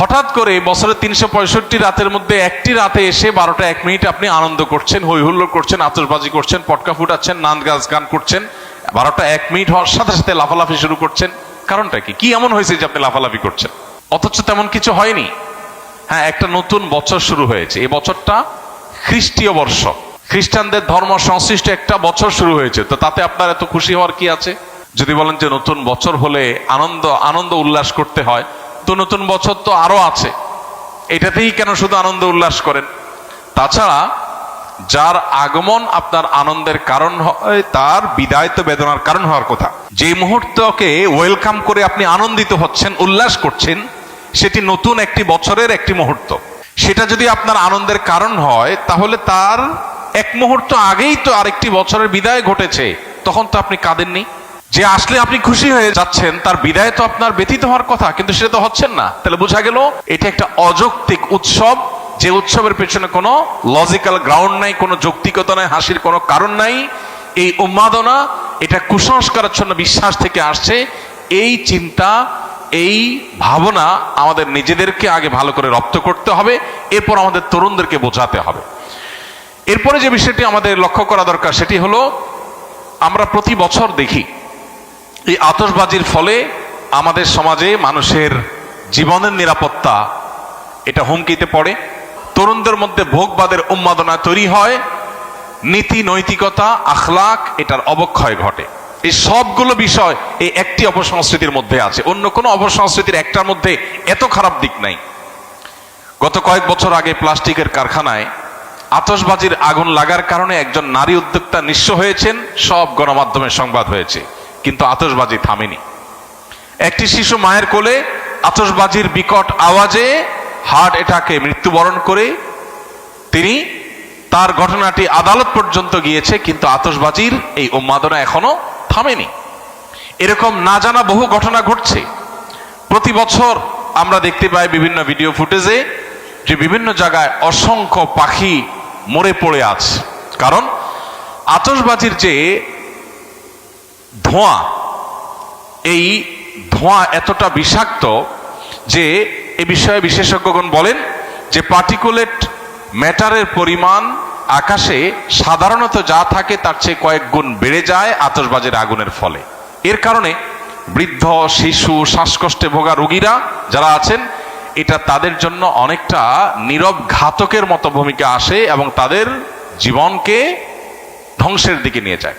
হঠাৎ করে বছরের 365 রাতের মধ্যে একটি রাতে এসে 12টা 1 মিনিট আপনি আনন্দ করছেন, হই হুল্লোড় করছেন, আতশবাজি করছেন, পটকা ফুটাচ্ছেন, নাচ গান করছেন, 12টা 1 মিনিট হওয়ার সাথে সাথে লাফালাফি শুরু করছেন। কারণটা কি এমন হয়েছে যে আপনি লাফালাফি করছেন? অথচ তেমন কিছু হয়নি। হ্যাঁ, একটা নতুন বছর শুরু হয়েছে। এই বছরটা খ্রিস্টীয় বর্ষ, খ্রিস্টানদের ধর্ম সংশ্লিষ্ট একটা বছর শুরু হয়েছে। তো তাতে আপনার এত খুশি হওয়ার কি আছে? যদি বলেন যে নতুন বছর হলে আনন্দ উল্লাস করতে হয়, তো নতুন বছর তো আরো আছে, এটাতেই কেন শুধু আনন্দ উল্লাস করেন? তাছাড়া যার আগমন আপনার আনন্দের কারণ হয়, তার বিদায় তো বেদনার কারণ হওয়ার কথা। যে মুহূর্তকে ওয়েলকাম করে আপনি আনন্দিত হচ্ছেন, উল্লাস করছেন, সেটি নতুন একটি বছরের একটি মুহূর্ত। সেটা যদি আপনার আনন্দের কারণ হয়, তাহলে তার এক মুহূর্ত আগেই তো আরেকটি বছরের বিদায় ঘটেছে, তখন তো আপনি কাঁদেননি। যে আসলে আপনি খুশি হয়ে যাচ্ছেন, তার বিদায় তো আপনার ব্যতীত হওয়ার কথা, কিন্তু সেটা তো হচ্ছেন না। তাহলে বোঝা গেল এটা একটা অযৌক্তিক উৎসব, যে উৎসবের পেছনে কোনো লজিক্যাল গ্রাউন্ড নাই, কোনো যৌক্তিকতা নাই, হাসির কোনো কারণ নাই। এই উন্মাদনা, এটা কুসংস্কারাচ্ছন্ন বিশ্বাস থেকে আসছে। এই চিন্তা, এই ভাবনা আমাদের নিজেদেরকে আগে ভালো করে রপ্ত করতে হবে, এরপর আমাদের তরুণদেরকে বোঝাতে হবে। এরপরে যে বিষয়টি আমাদের লক্ষ্য করা দরকার, সেটি হলো আমরা প্রতি বছর দেখি এই আতশবাজির ফলে আমাদের সমাজে মানুষের জীবনের নিরাপত্তা এটা হুমকিতে পড়ে। তরুণদের মধ্যে ভোগবাদের উন্মাদনা তৈরি হয়, নীতি নৈতিকতা আখলাক এটার অবক্ষয় ঘটে। এই সবগুলো বিষয় এই একটি অপসংস্কৃতির মধ্যে আছে, অন্য কোনো অপসংস্কৃতির একটার মধ্যে এত খারাপ দিক নাই। গত কয়েক বছর আগে প্লাস্টিকের কারখানায় আতশবাজির আগুন লাগার কারণে একজন নারী উদ্যোক্তা নিঃস্ব হয়েছেন, সব গণমাধ্যমে সংবাদ হয়েছে, কিন্তু আতশবাজি থামেনি। একটি শিশু মায়ের কোলে আতশবাজির বিকট আওয়াজে হার্ট অ্যাটাকে মৃত্যুবরণ করে তিনি, তার ঘটনাটি আদালত পর্যন্ত গিয়েছে, কিন্তু আতশবাজির এই উন্মাদনা এখনো থামেনি। এরকম না জানা বহু ঘটনা ঘটছে। প্রতি বছর আমরা দেখতে পাই বিভিন্ন ভিডিও ফুটেজে যে বিভিন্ন জায়গায় অসংখ্য পাখি মরে পড়ে আছে। কারণ আতশবাজির যে ধোঁয়া, এই ধোঁয়া এতটা বিষাক্ত যে এ বিষয়ে বিশেষজ্ঞগণ বলেন যে পার্টিকুলেট ম্যাটারের পরিমাণ আকাশে সাধারণত যা থাকে তার চেয়ে কয়েক গুণ বেড়ে যায় আতশবাজির আগুনের ফলে। এর কারণে বৃদ্ধ, শিশু, শ্বাসকষ্টে ভোগা রোগীরা যারা আছেন, এটা তাদের জন্য অনেকটা নীরব ঘাতকের মতো ভূমিকা আসে এবং তাদের জীবনকে ধ্বংসের দিকে নিয়ে যায়।